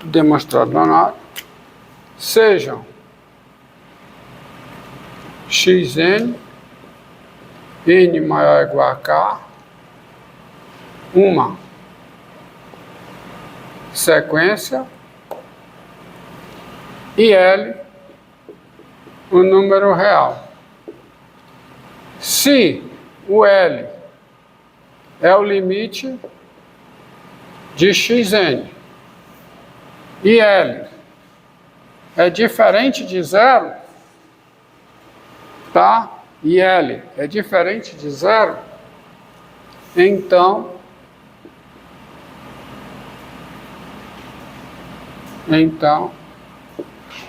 demonstrado na análise, sejam xn, n maior ou igual a k, uma sequência, e L, o número real. Se o L é o limite de xn e L é diferente de zero, tá? E L é diferente de zero, então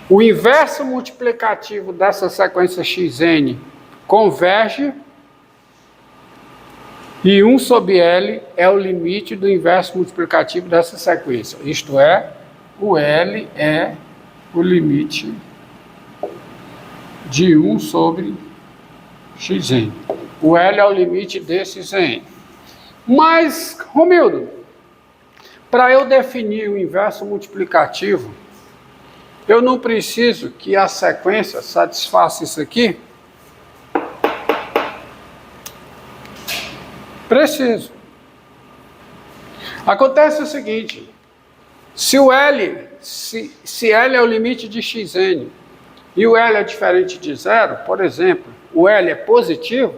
o inverso multiplicativo dessa sequência xn converge e 1 sobre L é o limite do inverso multiplicativo dessa sequência. Isto é, o L é o limite de 1 sobre xn. O L é o limite desses n. Mas, Romildo, para eu definir o inverso multiplicativo, eu não preciso que a sequência satisfaça isso aqui? Preciso. Acontece o seguinte, se L é o limite de xn e o L é diferente de zero, por exemplo, o L é positivo,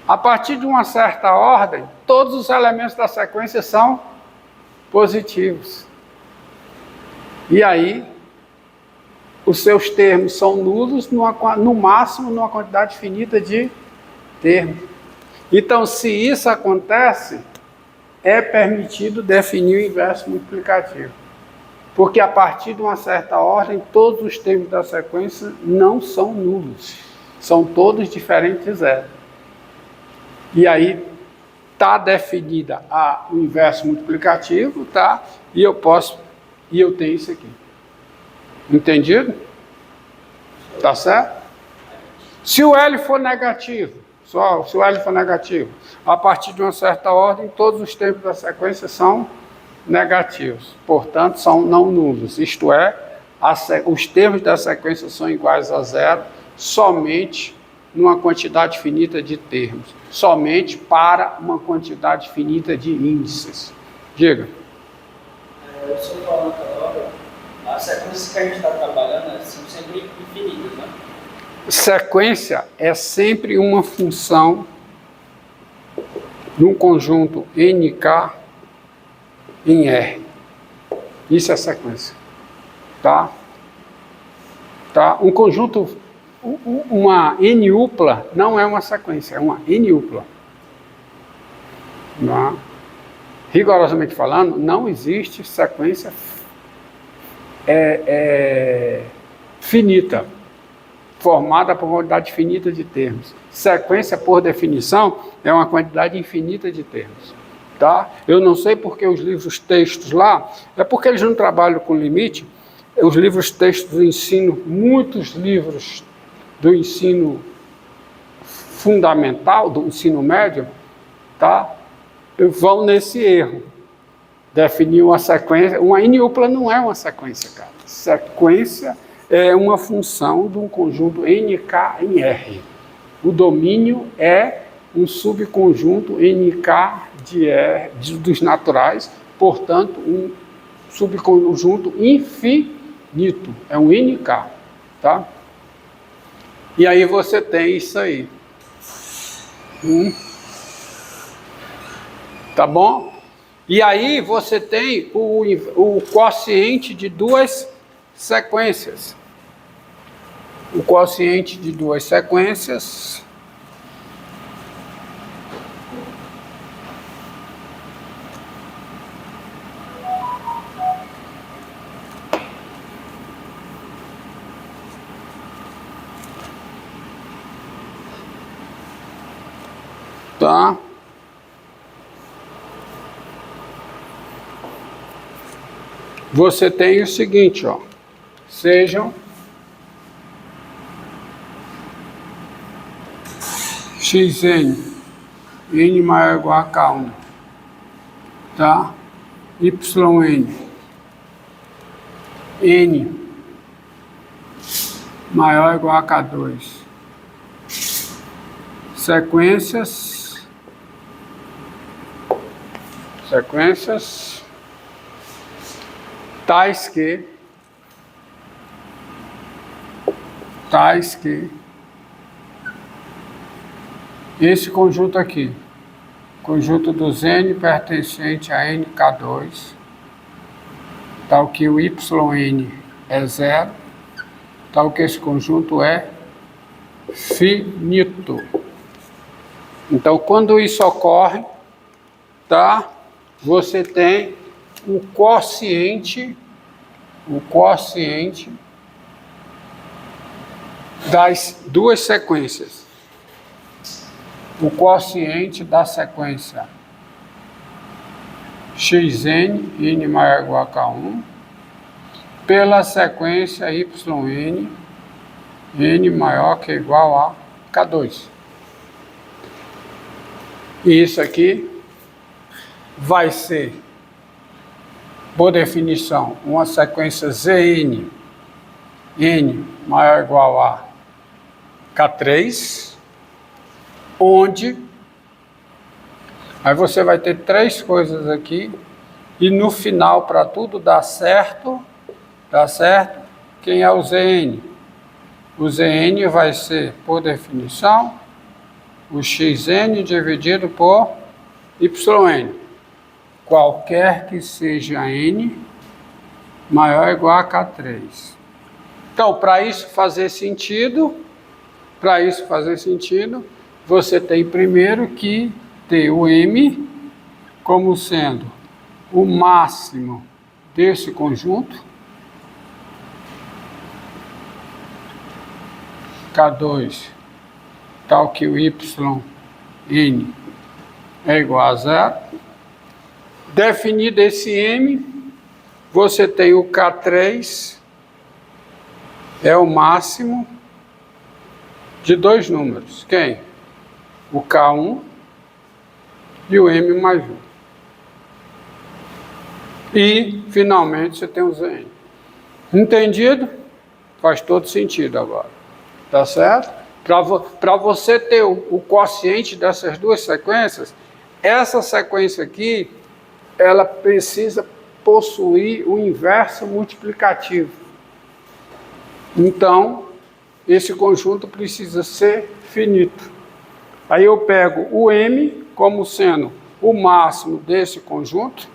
a partir de uma certa ordem, todos os elementos da sequência são positivos. E aí, os seus termos são nulos, no máximo, numa quantidade finita de termos. Então, se isso acontece, é permitido definir o inverso multiplicativo. Porque a partir de uma certa ordem, todos os termos da sequência não são nulos. São todos diferentes de zero. E aí está definida o inverso multiplicativo, tá? E eu tenho isso aqui. Entendido? Tá certo? Se o L for negativo, se o L for negativo, a partir de uma certa ordem, todos os termos da sequência são negativos, portanto, são não nulos. Isto é, os termos da sequência são iguais a zero somente numa quantidade finita de termos, somente para uma quantidade finita de índices. Diga. O senhor falou naquela hora, as sequências que a gente está trabalhando são sempre infinitas, né? Sequência é sempre uma função de um conjunto NK em R. Isso é sequência. Tá? Um conjunto, uma N-upla não é uma sequência, é uma N-upla. Rigorosamente falando, não existe sequência finita, formada por uma quantidade finita de termos. Sequência, por definição, é uma quantidade infinita de termos. Tá? Eu não sei porque os livros textos lá, é porque eles não trabalham com limite. Os livros textos do ensino, muitos livros do ensino fundamental, do ensino médio, tá? Vão nesse erro. Definir uma sequência. Uma N-upla não é uma sequência, cara. Sequência é uma função de um conjunto NK em R. O domínio é um subconjunto NK de R, dos naturais, portanto, um subconjunto infinito. É um NK, tá? E aí você tem isso aí. Tá bom? E aí você tem o quociente de duas sequências. O quociente de duas sequências tá? Você tem o seguinte, ó. Sejam xn, n maior ou igual a k1, tá? Yn, N maior ou igual a K2. Sequências tais que esse conjunto aqui, conjunto dos N pertencente a NK2, tal que o YN é zero, tal que esse conjunto é finito. Então, quando isso ocorre, tá? Você tem o quociente das duas sequências. O quociente da sequência xn, n maior ou igual a K1, pela sequência yn, n maior que igual a K2. E isso aqui vai ser, por definição, uma sequência Zn, n maior ou igual a K3, onde aí você vai ter três coisas aqui, e no final, para tudo dar certo, quem é o Zn? O Zn vai ser, por definição, o xn dividido por yn, qualquer que seja n maior ou igual a K3. Então, para isso fazer sentido, você tem primeiro que ter o m como sendo o máximo desse conjunto, K2, tal que o yn é igual a zero. Definido esse m, você tem o K3, é o máximo de dois números. Quem? O K1 e o m mais 1. E, finalmente, você tem o Zn. Entendido? Faz todo sentido agora. Tá certo? Para você ter o quociente dessas duas sequências, essa sequência aqui, ela precisa possuir o inverso multiplicativo. Então, esse conjunto precisa ser finito. Aí eu pego o m como sendo o máximo desse conjunto,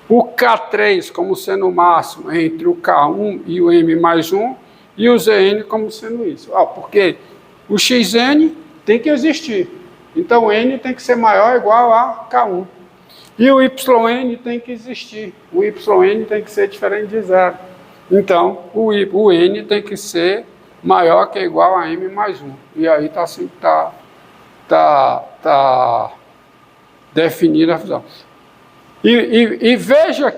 o K3 como sendo o máximo entre o K1 e o m mais 1, e o Zn como sendo isso. Porque o xn tem que existir. Então, n tem que ser maior ou igual a K1. E o yn tem que existir. O yn tem que ser diferente de zero. Então, o n tem que ser maior que ou igual a m mais 1. E aí tá definida a fusão. E veja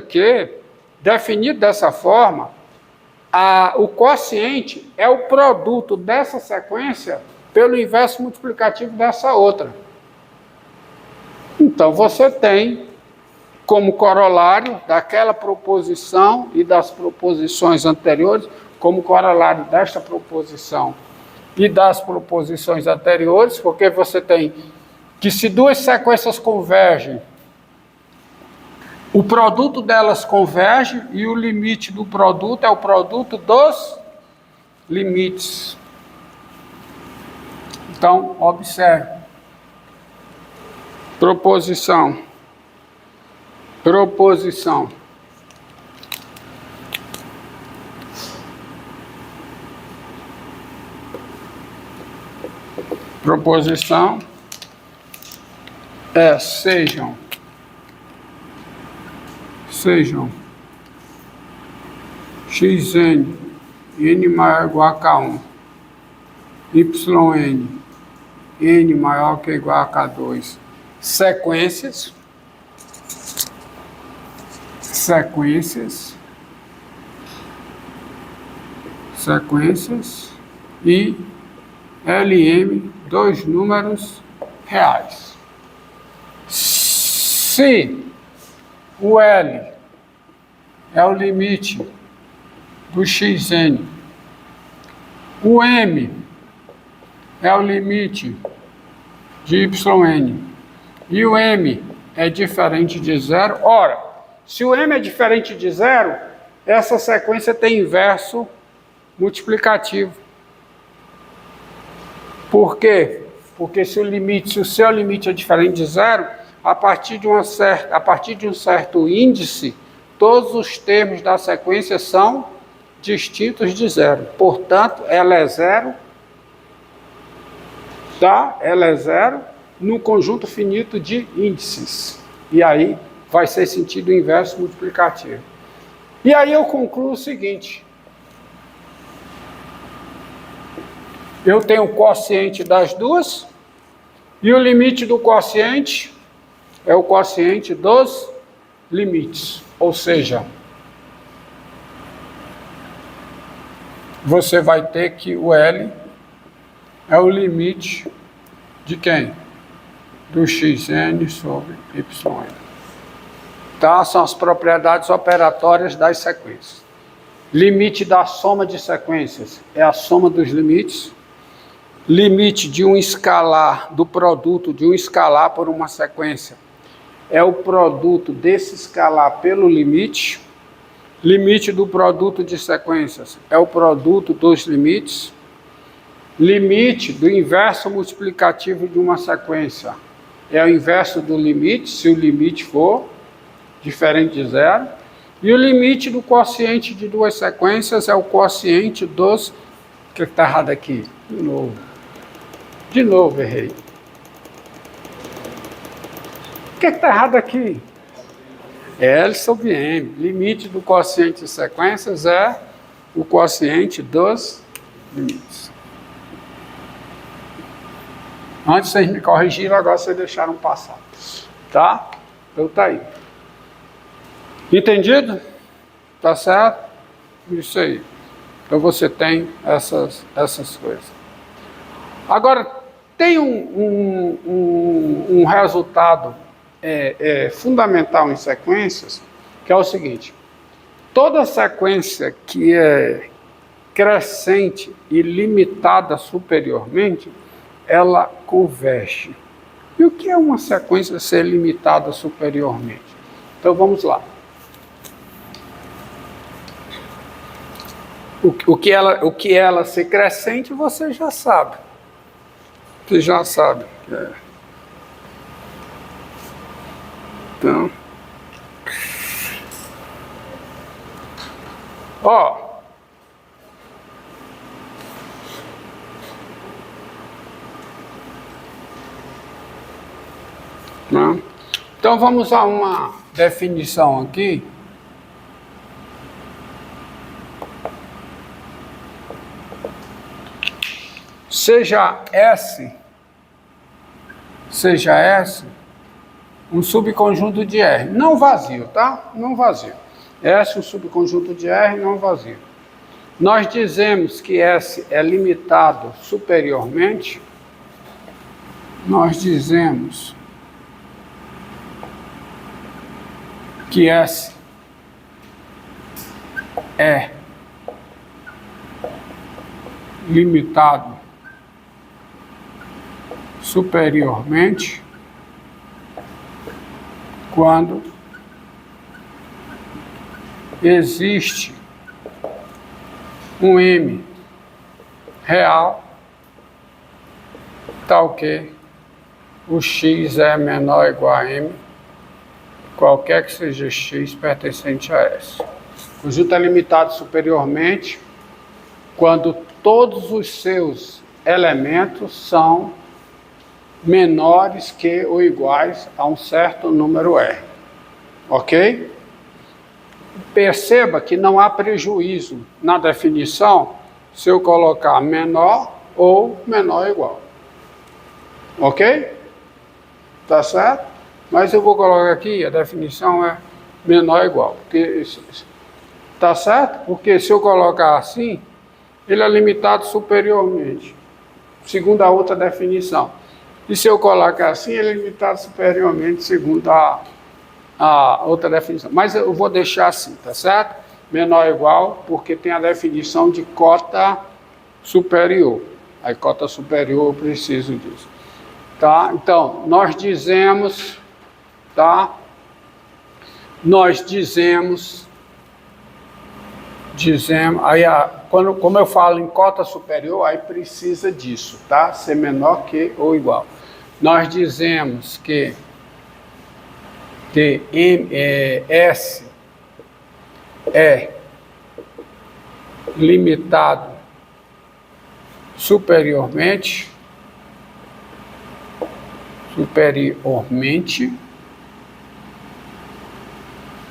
que, definido dessa forma, o quociente é o produto dessa sequência pelo inverso multiplicativo dessa outra. Então, você tem como corolário daquela proposição e das proposições anteriores, como corolário desta proposição e das proposições anteriores, porque você tem que se duas sequências convergem, o produto delas converge e o limite do produto é o produto dos limites. Então, observe. Proposição. Proposição é sejam xn, n maior ou igual a K1, yn, n maior que ou igual a K2, sequências e LM, dois números reais. Se o L é o limite do xn. O m é o limite de yn. E o m é diferente de zero. Ora, se o m é diferente de zero, essa sequência tem inverso multiplicativo. Por quê? Porque se o seu limite é diferente de zero, a partir de um certo índice, todos os termos da sequência são distintos de zero. Portanto, ela é zero, tá? Ela é zero no conjunto finito de índices. E aí vai ser sentido inverso multiplicativo. E aí eu concluo o seguinte. Eu tenho o quociente das duas, e o limite do quociente é o quociente dos limites. Ou seja, você vai ter que o L é o limite de quem? Do xn sobre yn. Tá? São as propriedades operatórias das sequências. Limite da soma de sequências é a soma dos limites. Limite de um escalar, do produto de um escalar por uma sequência, é o produto desse escalar pelo limite. Limite do produto de sequências é o produto dos limites. Limite do inverso multiplicativo de uma sequência é o inverso do limite, se o limite for diferente de zero. E o limite do quociente de duas sequências é o quociente dos... O que está errado aqui? De novo, errei. O que está errado aqui? L sobre M. Limite do quociente de sequências é o quociente dos limites. Antes vocês me corrigiram, agora vocês deixaram passar. Tá? Então tá aí. Entendido? Tá certo? Isso aí. Então você tem essas coisas. Agora, tem um resultado fundamental em sequências, que é o seguinte: toda sequência que é crescente e limitada superiormente, ela converge. E o que é uma sequência ser limitada superiormente? Então vamos lá. O que ela ser crescente, você já sabe. Você já sabe. Então, então vamos a uma definição aqui. Seja S um subconjunto de R, não vazio, tá? Não vazio. S um subconjunto de R, não vazio. Nós dizemos que S é limitado superiormente. Nós dizemos que S é limitado superiormente quando existe um M real tal que o X é menor ou igual a M, qualquer que seja X pertencente a S. O conjunto é limitado superiormente quando todos os seus elementos são menores que ou iguais a um certo número R. Ok? Perceba que não há prejuízo na definição se eu colocar menor ou menor ou igual. Ok? Tá certo? Mas eu vou colocar aqui, a definição é menor ou igual. Tá certo? Porque se eu colocar assim, ele é limitado superiormente, segundo a outra definição. E se eu colocar assim, ele é limitado superiormente, segundo a outra definição. Mas eu vou deixar assim, tá certo? Menor ou igual, porque tem a definição de cota superior. Aí cota superior eu preciso disso. Tá? Então, nós dizemos, tá? Nós dizemos, aí como eu falo em cota superior, aí precisa disso, tá? Ser menor que ou igual. Nós dizemos que S é limitado superiormente,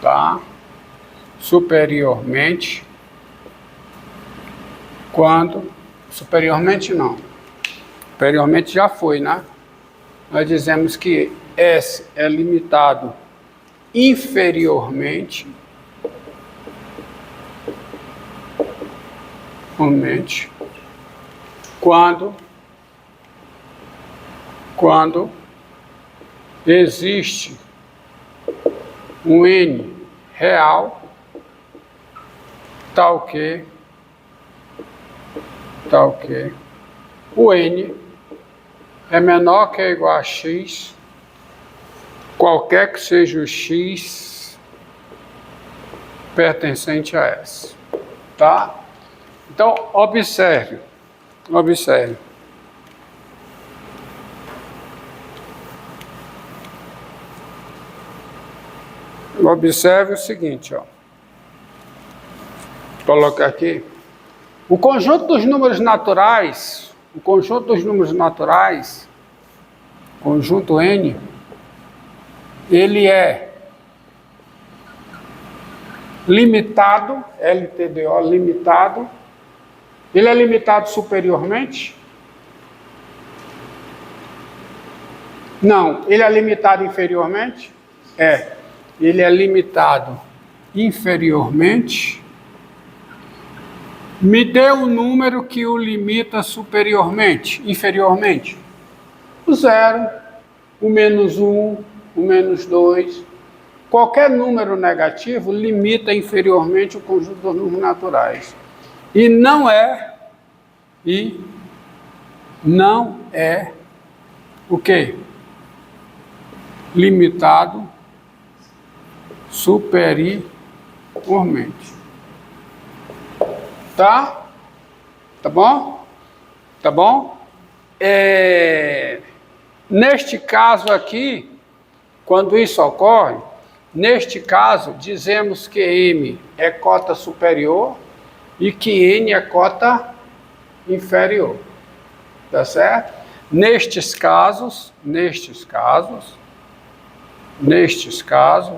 tá? Superiormente, quando, superiormente já foi, né? Nós dizemos que S é limitado inferiormente, quando existe um N real, tal que o N é menor que ou igual a X, qualquer que seja o X pertencente a S, tá? Então, observe. Observe o seguinte, ó. Vou colocar aqui. O conjunto dos números naturais, conjunto N, ele é limitado, LTDO, limitado. Ele é limitado superiormente? Não. Ele é limitado inferiormente? É. Ele é limitado inferiormente. Me dê um número que o limita superiormente, inferiormente. O 0, o -1, o -2. Qualquer número negativo limita inferiormente o conjunto dos números naturais. E não é o quê? Limitado superiormente. Tá? Tá bom? Tá bom? Neste caso aqui, quando isso ocorre, neste caso, dizemos que M é cota superior e que N é cota inferior. Tá certo? Nestes casos,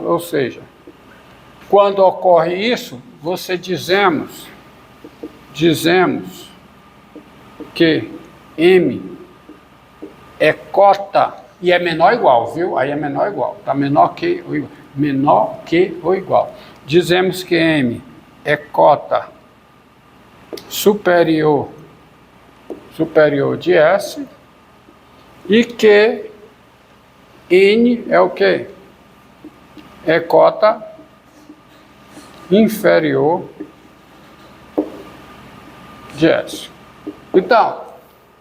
ou seja, quando ocorre isso, dizemos que M é cota, e é menor ou igual, viu? Aí é menor ou igual, tá? Menor que ou igual. Dizemos que M é cota superior de S e que N é o quê? É cota inferior de S. Então,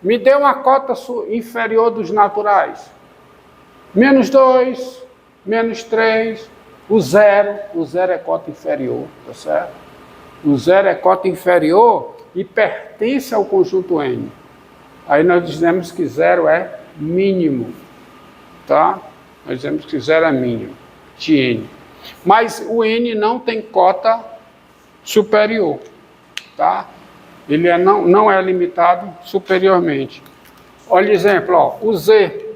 me dê uma cota inferior dos naturais. -2, -3, o zero é cota inferior, tá certo? O 0 é cota inferior e pertence ao conjunto N. Aí nós dizemos que 0 é mínimo, tá? Nós dizemos que 0 é mínimo de N. Mas o N não tem cota superior, tá? Ele não é limitado superiormente. Olha o exemplo, ó, o Z